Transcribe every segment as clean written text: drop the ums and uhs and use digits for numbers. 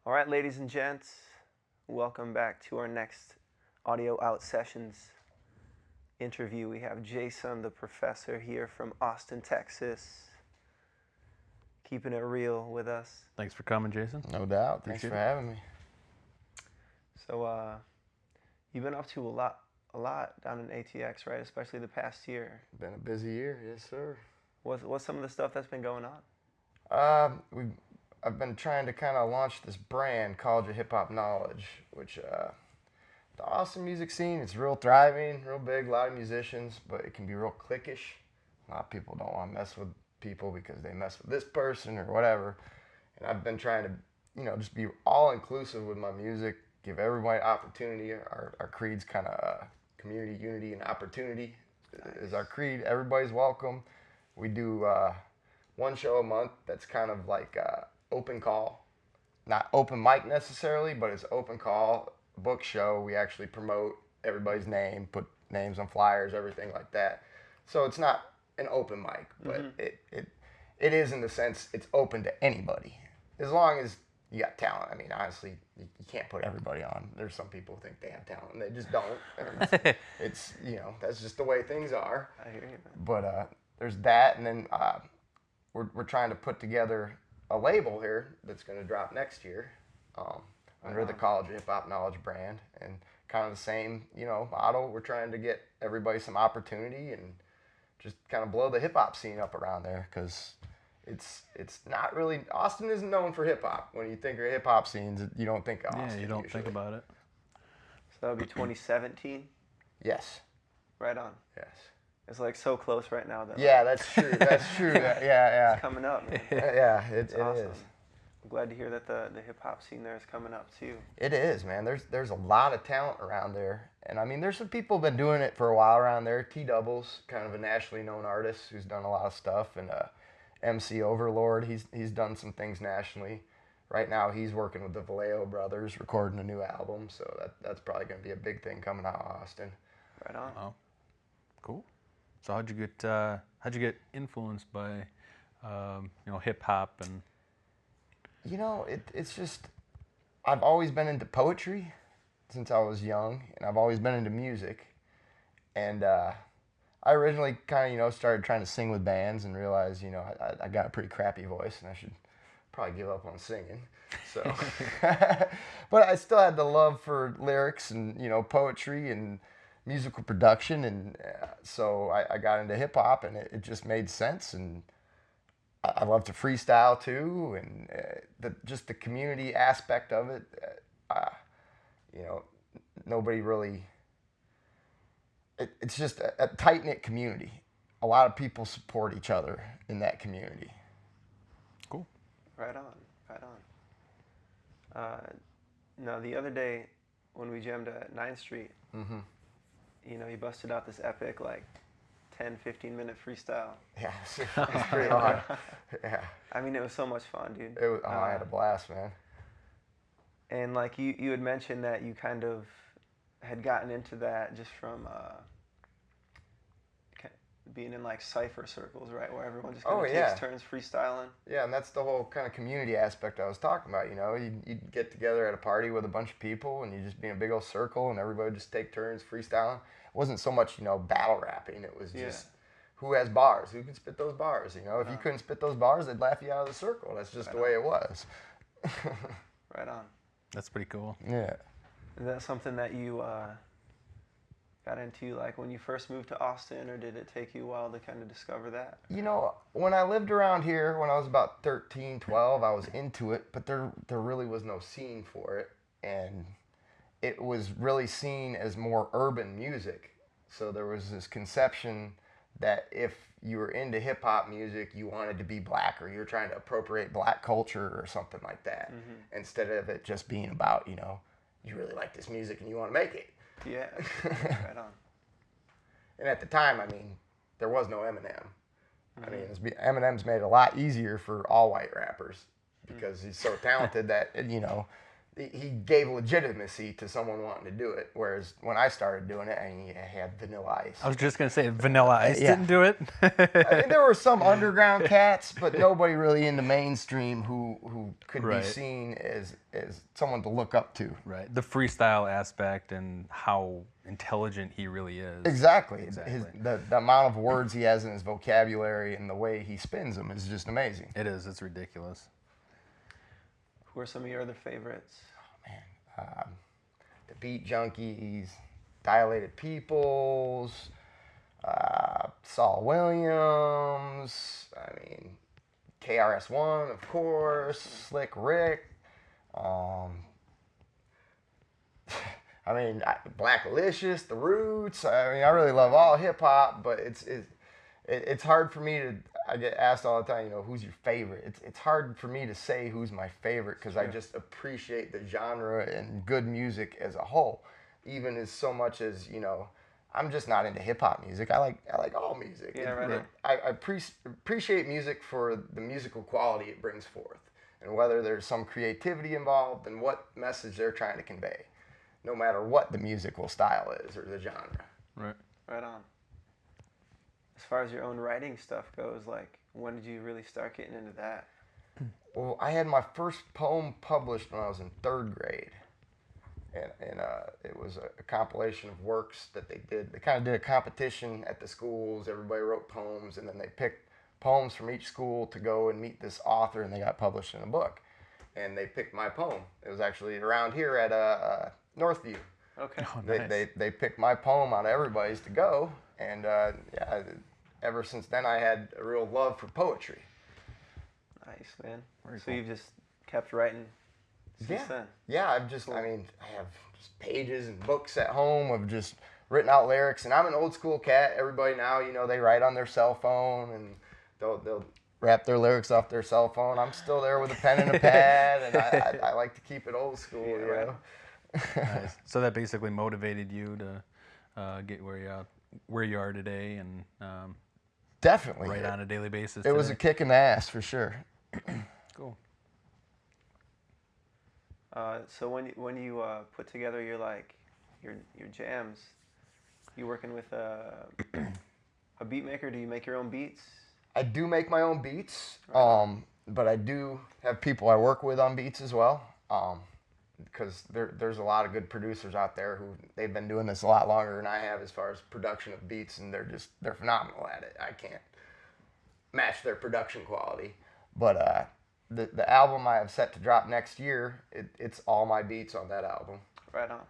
All right, ladies and gents, welcome back to our next Audio Out Sessions interview. We have JSun The Prophesor here from Austin, Texas, keeping it real with us. Thanks for coming, Jason. No doubt. Thanks Appreciate for it. having me. So, you've been up to a lot down in ATX, right? Especially the past year. Been a busy year, yes, sir. What's some of the stuff that's been going on? I've been trying to kind of launch this brand, College of Hip Hop Knowledge, which the Austin music scene, it's real thriving, real big, a lot of musicians, but it can be real cliquish. A lot of people don't want to mess with people because they mess with this person or whatever. And I've been trying to, just be all inclusive with my music, give everybody opportunity. Our creed's kind of community, unity, and opportunity is our creed. Everybody's welcome. We do one show a month that's kind of like open call. Not open mic necessarily, but it's open call, book show. We actually promote everybody's name, put names on flyers, everything like that. So it's not an open mic, but it is in the sense it's open to anybody. As long as you got talent. I mean, honestly, you can't put everybody on. There's some people who think they have talent and they just don't. It's that's just the way things are. I hear you, man. But there's that, and then we're trying to put together a label here that's going to drop next year under the College of Hip Hop Knowledge brand, and kind of the same model. We're trying to get everybody some opportunity and just kind of blow the hip hop scene up around there, because it's not really, Austin isn't known for hip hop. When you think of hip hop scenes, you don't think of Austin. Yeah, you don't usually think about it. So that would be 2017? Yes. Right on. Yes. It's like so close right now. That Yeah, that's true. That's true. Yeah. It's coming up, man. Yeah, it Awesome. is. I'm glad to hear that the hip hop scene there is coming up too. It is, man. There's a lot of talent around there, and I mean, there's some people been doing it for a while around there. T Doubles, kind of a nationally known artist who's done a lot of stuff, and MC Overlord, he's done some things nationally. Right now, he's working with the Vallejo brothers, recording a new album, so that's probably going to be a big thing coming out of Austin. Right on. Oh, cool. So how'd you get influenced by hip hop and? It's just, I've always been into poetry since I was young, and I've always been into music. And I originally kind of, started trying to sing with bands and realized, I got a pretty crappy voice and I should probably give up on singing. So, but I still had the love for lyrics and, poetry and musical production. And so I got into hip hop, and it just made sense. And I love to freestyle too, and just the community aspect of it. Nobody really. It's just a tight knit community. A lot of people support each other in that community. Cool. Right on. Right on. Now the other day when we jammed at 9th Street, you busted out this epic 10, 15-minute freestyle. Yeah, it's pretty hard. Yeah. I mean, it was so much fun, dude. It was, I had a blast, man. And you had mentioned that you kind of had gotten into that just from being in cypher circles, right, where everyone just kind of takes turns freestyling. Yeah, and that's the whole kind of community aspect I was talking about. You'd get together at a party with a bunch of people, and you just be in a big old circle, and everybody would just take turns freestyling. It wasn't so much battle rapping. It was just who has bars, who can spit those bars. If you couldn't spit those bars, they'd laugh you out of the circle. That's just the way it was. Right on. That's pretty cool. Yeah. Is that something that you got into when you first moved to Austin, or did it take you a while to kind of discover that? When I lived around here, when I was about 13, 12, I was into it, but there really was no scene for it, and it was really seen as more urban music. So there was this conception that if you were into hip hop music, you wanted to be black, or you were trying to appropriate black culture or something like that, instead of it just being about, you really like this music and you want to make it. Yeah, right on. And at the time, I mean, there was no Eminem. I mean, Eminem's made it a lot easier for all white rappers because he's so talented that, he gave legitimacy to someone wanting to do it. Whereas when I started doing it, I had Vanilla Ice. I was just gonna say Vanilla Ice Yeah. didn't do it. I mean, there were some underground cats, but nobody really in the mainstream who could Right. be seen as someone to look up to. Right. The freestyle aspect and how intelligent he really is. Exactly. Exactly. The amount of words he has in his vocabulary and the way he spins them is just amazing. It is. It's ridiculous. Who are some of your other favorites? The Beat Junkies, Dilated Peoples, Saul Williams, I mean, KRS-One, of course, Slick Rick, I mean, Blackalicious, The Roots. I mean, I really love all hip hop, but it's hard for me to. I get asked all the time, who's your favorite? It's hard for me to say who's my favorite because I just appreciate the genre and good music as a whole, even as so much as I'm just not into hip hop music. I like all music. Yeah, right. I appreciate music for the musical quality it brings forth, and whether there's some creativity involved and what message they're trying to convey, no matter what the musical style is or the genre. Right. Right on. As far as your own writing stuff goes, like, when did you really start getting into that? Well, I had my first poem published when I was in 3rd grade. And it was a compilation of works that they did. They kind of did a competition at the schools. Everybody wrote poems, and then they picked poems from each school to go and meet this author, and they got published in a book. And they picked my poem. It was actually around here at Northview. Okay. Oh, nice. They picked my poem out of everybody's to go, and ever since then I had a real love for poetry. Nice, man. Very So cool. you've just kept writing since then? Yeah, I have just pages and books at home of just written out lyrics, and I'm an old school cat. Everybody now, they write on their cell phone, and they'll rap their lyrics off their cell phone. I'm still there with a pen and a pad, and I like to keep it old school, right. Nice. So that basically motivated you to get where you are today and Definitely. write on a daily basis. It was a kick in the ass for sure. Cool. So when you put together your jams, you working with a beat maker? Do you make your own beats? I do make my own beats, but I do have people I work with on beats as well. Because there's a lot of good producers out there who they've been doing this a lot longer than I have as far as production of beats, and they're phenomenal at it. I can't match their production quality. But the album I have set to drop next year, it's all my beats on that album. Right on.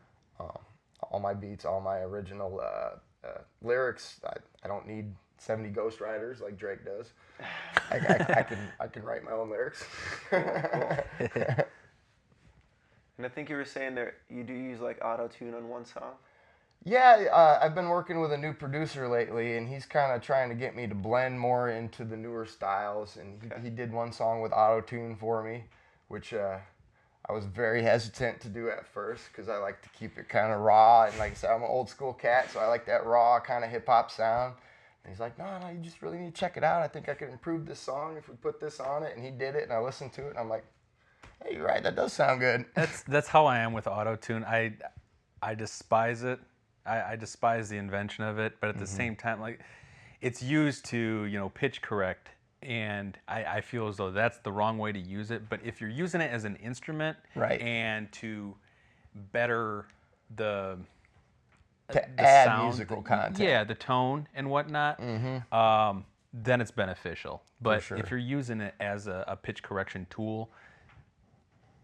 All my beats, all my original lyrics. I don't need 70 ghostwriters like Drake does. I can write my own lyrics. Cool. And I think you were saying that you do use like auto-tune on one song? Yeah, I've been working with a new producer lately, and he's kind of trying to get me to blend more into the newer styles. And he did one song with auto-tune for me, which I was very hesitant to do at first because I like to keep it kind of raw. And like I said, I'm an old school cat, so I like that raw kind of hip-hop sound. And he's like, no, you just really need to check it out. I think I could improve this song if we put this on it. And he did it, and I listened to it, and I'm like, hey, you're right, that does sound good. That's how I am with auto-tune. I despise it. I despise the invention of it, but at the same time, like, it's used to, pitch correct, and I feel as though that's the wrong way to use it. But if you're using it as an instrument, Right. and to better the Add sound, musical content. yeah, the tone and whatnot, then it's beneficial. But sure. if you're using it as a pitch correction tool,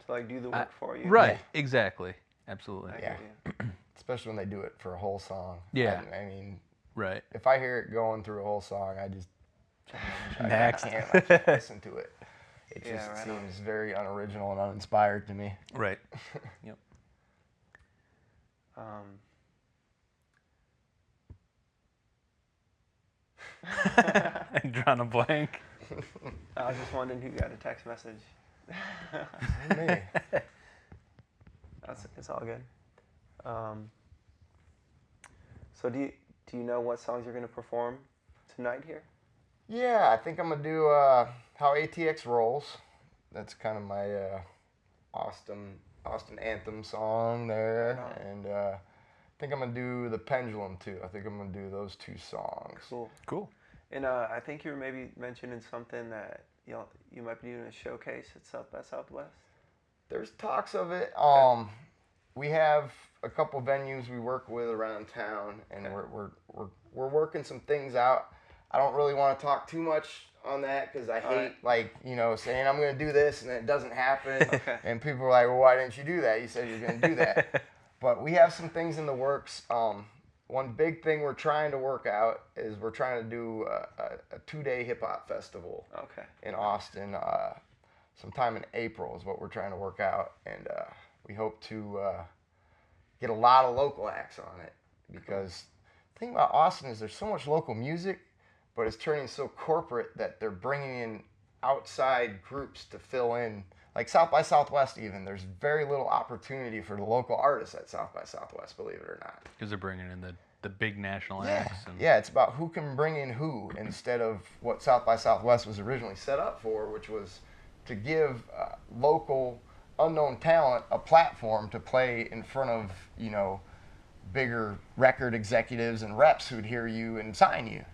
To like do the work for you. right? Exactly, absolutely. I Yeah. get you. Especially when they do it for a whole song. Yeah. I mean, Right. if I hear it going through a whole song, I just Next. I can't listen to it. It Yeah, just right seems very unoriginal and uninspired to me. Right. Yep. And drawing a blank. I was just wondering who got a text message. Me. It's all good. So do you know what songs you're gonna perform tonight here? Yeah, I think I'm gonna do How ATX Rolls. That's kind of my Austin Austin anthem song there, Right on. and I think I'm gonna do the Pendulum too. I think I'm gonna do those 2 songs. Cool. Cool. And I think you were maybe mentioning something that you might be doing a showcase at South by Southwest. There's talks of it. We have a couple venues we work with around town, and we're working some things out. I don't really want to talk too much on that because I hate saying I'm going to do this and then it doesn't happen. Okay. And people are like, well, why didn't you do that? You said you were going to do that. But we have some things in the works. One big thing we're trying to work out is we're trying to do a 2-day hip hop festival in Austin. Sometime in April is what we're trying to work out, and we hope to get a lot of local acts on it, because the thing about Austin is there's so much local music, but it's turning so corporate that they're bringing in outside groups to fill in. Like South by Southwest even, there's very little opportunity for the local artists at South by Southwest, believe it or not. Because they're bringing in the big national acts. Yeah, it's about who can bring in who instead of what South by Southwest was originally set up for, which was to give local unknown talent a platform to play in front of, bigger record executives and reps who'd hear you and sign you.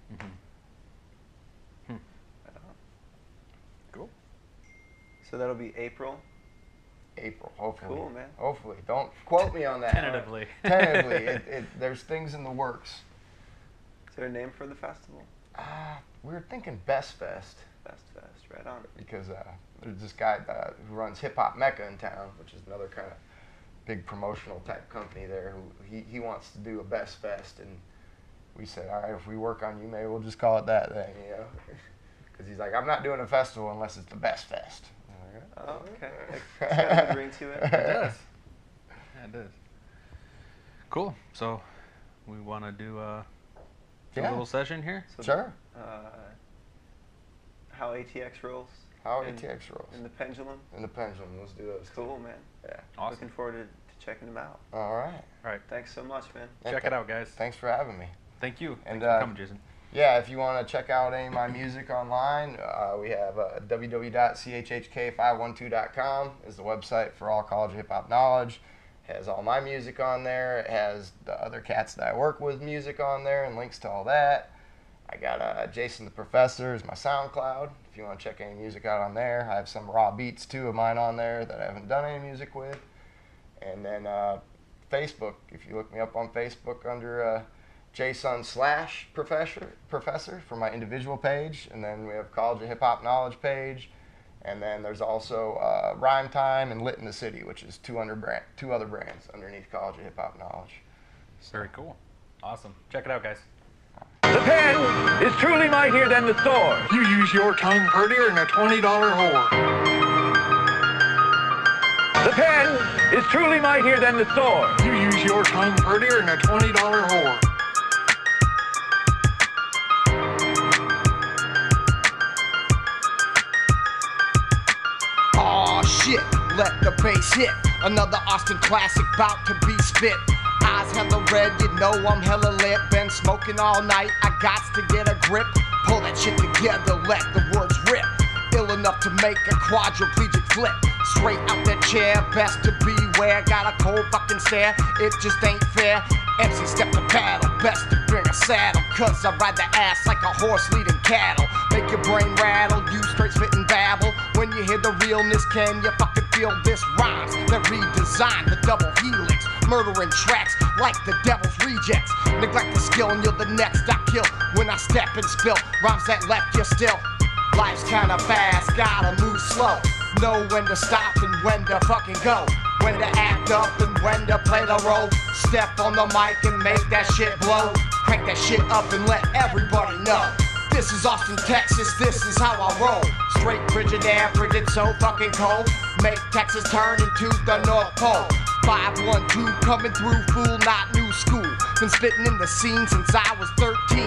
Cool. So that'll be April. April, hopefully. Cool, man. Hopefully. Don't quote me on that. Tentatively. Tentatively. There's things in the works. Is there a name for the festival? We were thinking Best Fest. Best Fest, right on. Because there's this guy who runs Hip Hop Mecca in town, which is another kind of big promotional type company there, who he wants to do a Best Fest, and we said, all right, if we work on you, maybe we'll just call it that then, because he's like, I'm not doing a festival unless it's the Best Fest. Oh, okay. It's got a good ring to it. It does. Yeah, it does. Cool. So we want to do a little session here? So sure. How ATX rolls. How ATX rolls. In the Pendulum. In the Pendulum. Let's do those. Cool, man. Yeah. Awesome. Looking forward to checking them out. All right. All right. Thanks so much, man. Check it out, guys. Thanks for having me. Thank you. And, Thanks for coming, Jason. Yeah, if you want to check out any of my music online, we have www.chhk512.com is the website for all college hip hop knowledge. It has all my music on there. It has the other cats that I work with music on there and links to all that. I got JSun The Prophesor is my SoundCloud. If you want to check any music out on there, I have some raw beats too of mine on there that I haven't done any music with. And then Facebook, if you look me up on Facebook under JSun/Prophesor for my individual page, and then we have College of Hip Hop Knowledge page, and then there's also Rhyme Time and Lit in the City, which is two other brands underneath College of Hip Hop Knowledge. Very cool. Awesome. Check it out, guys. The pen is truly mightier than the sword. You use your tongue prettier than a $20 whore. The pen is truly mightier than the sword. You use your tongue prettier than a $20 whore. Aw shit, let the bass hit. Another Austin classic bout to be spit. Eyes hella red, you know I'm hella lit. Been smoking all night, I gots to get a grip. Pull that shit together, let the words rip. Ill enough to make a quadriplegic flip. Straight out that chair, best to beware. Got a cold fucking stare, it just ain't fair. MC step the paddle, best to bring a saddle. Cause I ride the ass like a horse leading cattle. Make your brain rattle, you straight spit and babble. When you hear the realness, can you fucking feel this? Rhymes that redesign the double helix. Murdering tracks like the devil's rejects. Neglect the skill and you're the next I kill. When I step and spill rhymes that left you still. Life's kinda fast, gotta move slow. Know when to stop and when to fucking go. When to act up and when to play the role. Step on the mic and make that shit blow. Crank that shit up and let everybody know. This is Austin, Texas, this is how I roll. Straight frigid air, frigid so fucking cold. Make Texas turn into the North Pole. 512 coming through, fool, not new school. Been spitting in the scene since I was 13.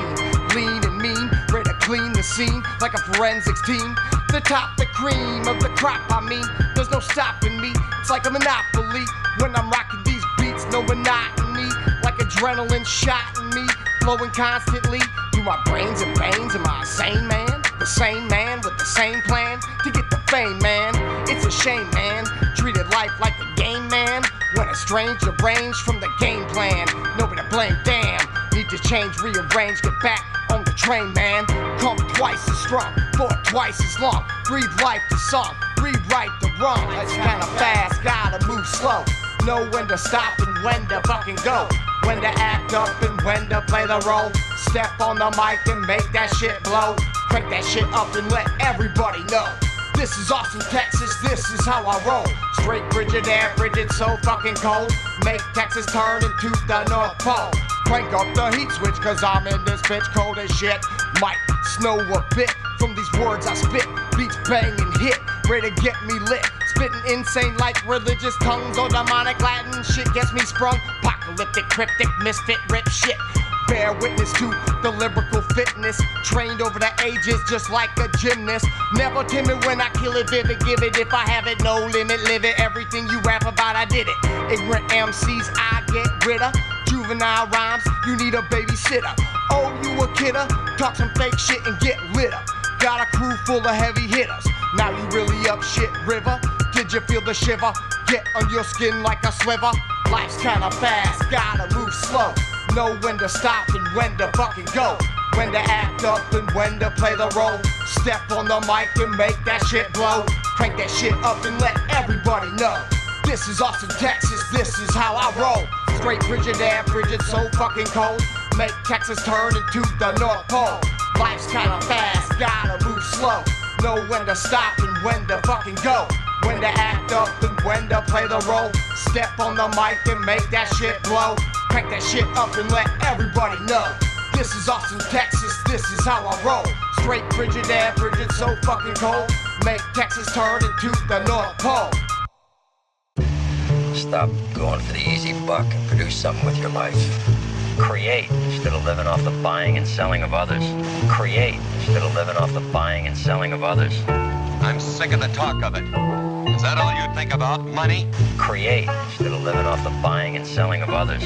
Lean and mean, ready to clean the scene like a forensics team. The top, the cream of the crop, I mean, there's no stopping me. It's like a monopoly when I'm rocking these beats, no monotony. Like adrenaline shot in me, flowing constantly through my brains and veins. Am I a sane man? The same man with the same plan to get the fame, man. It's a shame, man. Treated life like a game, man. When a stranger range from the game plan. Nobody to blame, damn. Need to change, rearrange, get back on the train, man. Come twice as strong, for twice as long. Breathe life to song, rewrite the wrong. It's kinda fast, gotta move slow. Know when to stop and when to fucking go. When to act up and when to play the role. Step on the mic and make that shit blow. Crank that shit up and let everybody know. This is Austin, Texas, this is how I roll. Straight Bridget, air Bridget, so fucking cold. Make Texas turn into the North Pole. Crank up the heat switch, cause I'm in this bitch cold as shit. Might snow a bit from these words I spit. Beats bang and hit, ready to get me lit. Spitting insane like religious tongues or demonic Latin shit gets me sprung. Apocalyptic, cryptic, misfit, rip shit. Bear witness to the lyrical fitness. Trained over the ages just like a gymnast. Never timid when I kill it, vivid, give it. If I have it, no limit, live it. Everything you rap about, I did it. Ignorant MCs, I get rid of. Juvenile rhymes, you need a babysitter. Oh, you a kidder? Talk some fake shit and get lit up. Got a crew full of heavy hitters. Now you really up shit, river. Did you feel the shiver? Get on your skin like a sliver. Life's kinda fast, gotta move slow. Know when to stop and when to fucking go. When to act up and when to play the role. Step on the mic and make that shit blow. Crank that shit up and let everybody know. This is Austin, Texas, this is how I roll. Straight Bridget, air Bridget, so fucking cold. Make Texas turn into the North Pole. Life's kinda fast, gotta move slow. Know when to stop and when to fucking go. When to act up and when to play the role. Step on the mic and make that shit blow. Crank that shit up and let everybody know. This is Austin, Texas, this is how I roll. Straight Bridget, air Bridget, so fucking cold. Make Texas turn into the North Pole. Stop going for the easy buck and produce something with your life. Create instead of living off the buying and selling of others. Create instead of living off the buying and selling of others. I'm sick of the talk of it. Is that all you think about, money? Create instead of living off the buying and selling of others.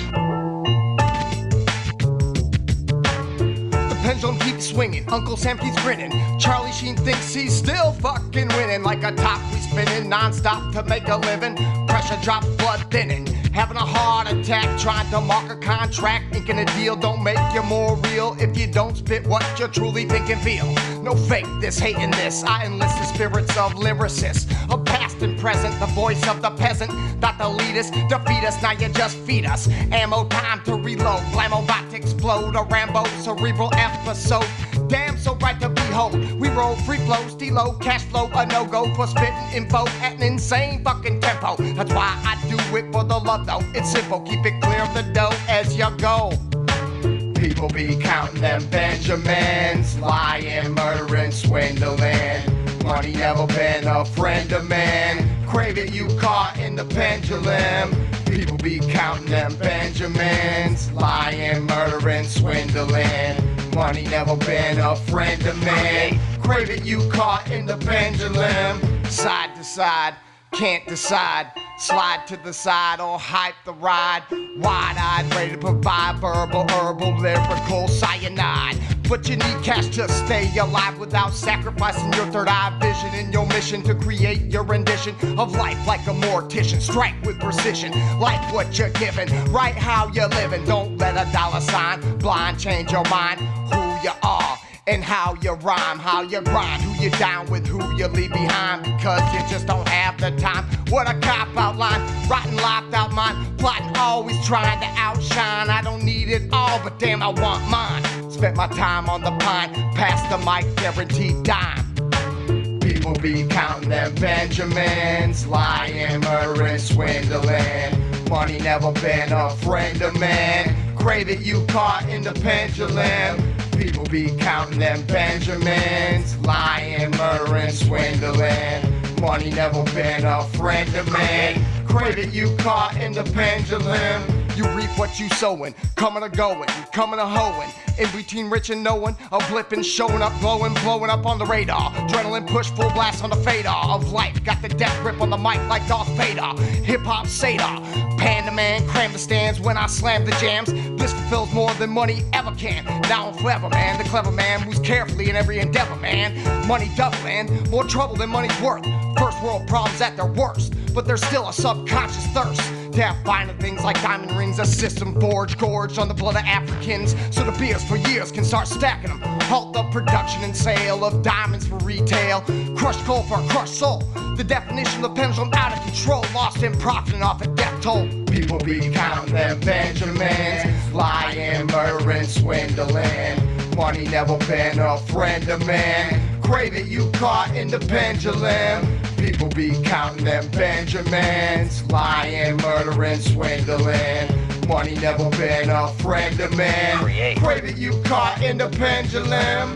Pendulum keeps swinging, Uncle Sam keeps grinning. Charlie Sheen thinks he's still fucking winning. Like a top we spinning non-stop to make a living. Pressure drops, blood thinning. Having a heart attack, trying to mark a contract. Inking a deal don't make you more real if you don't spit what you truly think and feel. No fake this, hating this. I enlist the spirits of lyricists, of past and present, the voice of the peasant. Not to lead us, defeat us, now you just feed us. Ammo time to reload, blammo about to explode. A Rambo cerebral episode. Damn, so bright to behold. We roll free flow, stilo, cash flow, a no-go for spitting info at an insane fucking tempo. That's why I do it for the love though. It's simple, keep it clear of the dough as you go. People be counting them Benjamins, lying, murdering, swindling. Money never been a friend of man. Crave it, you caught in the pendulum. People be counting them Benjamins, lying, murdering, swindling. Money never been a friend of man. Crave it, you caught in the pendulum. Side to side, can't decide. Slide to the side or hype the ride. Wide-eyed, ready to provide verbal, herbal, lyrical cyanide. But you need cash to stay alive without sacrificing your third eye vision in your mission to create your rendition of life like a mortician. Strike with precision, like what you're given, right how you're living. Don't let a dollar sign blind change your mind. Who you are and how you rhyme, how you grind, who you down with, who you leave behind, because you just don't have the time. What a cop outline, rotten locked out mind, plotting, always trying to outshine. I don't need it all, but damn, I want mine. Spent my time on the pine, past the mic, guaranteed dime. People be counting them Benjamins, lying, murdering, swindling. Money never been a friend of man. Crave it, you caught in the pendulum. People be counting them Benjamins, lying, murdering, swindling. Money never been a friend of man. Crave it, you caught in the pendulum. You reap what you sowin', coming or going, coming or hoeing. In between rich and knowing, a blippin', showing up, glowing, blowing up on the radar. Adrenaline push, full blast on the fader of life. Got the death grip on the mic like Darth Vader. Hip hop Seder, Panda Man, cram the stands when I slam the jams. This fulfills more than money ever can. Now and forever, man, the clever man moves carefully in every endeavor, man. Money doubling, more trouble than money's worth. First world problems at their worst, but there's still a subconscious thirst to have finer things like diamond rings, a system forged, gorged on the blood of Africans, so the beers for years can start stacking them. Halt the production and sale of diamonds for retail. Crushed coal for a crushed soul. The definition of the pendulum out of control, lost in profiting off a death toll. People be counting them Benjamins, lying, murdering, swindling. Money never been a friend of man. Crave it, you caught in the pendulum. People be counting them Benjamins, lying, murdering, swindling. Money never been a friend of man. Create. Crave it, you caught in the pendulum.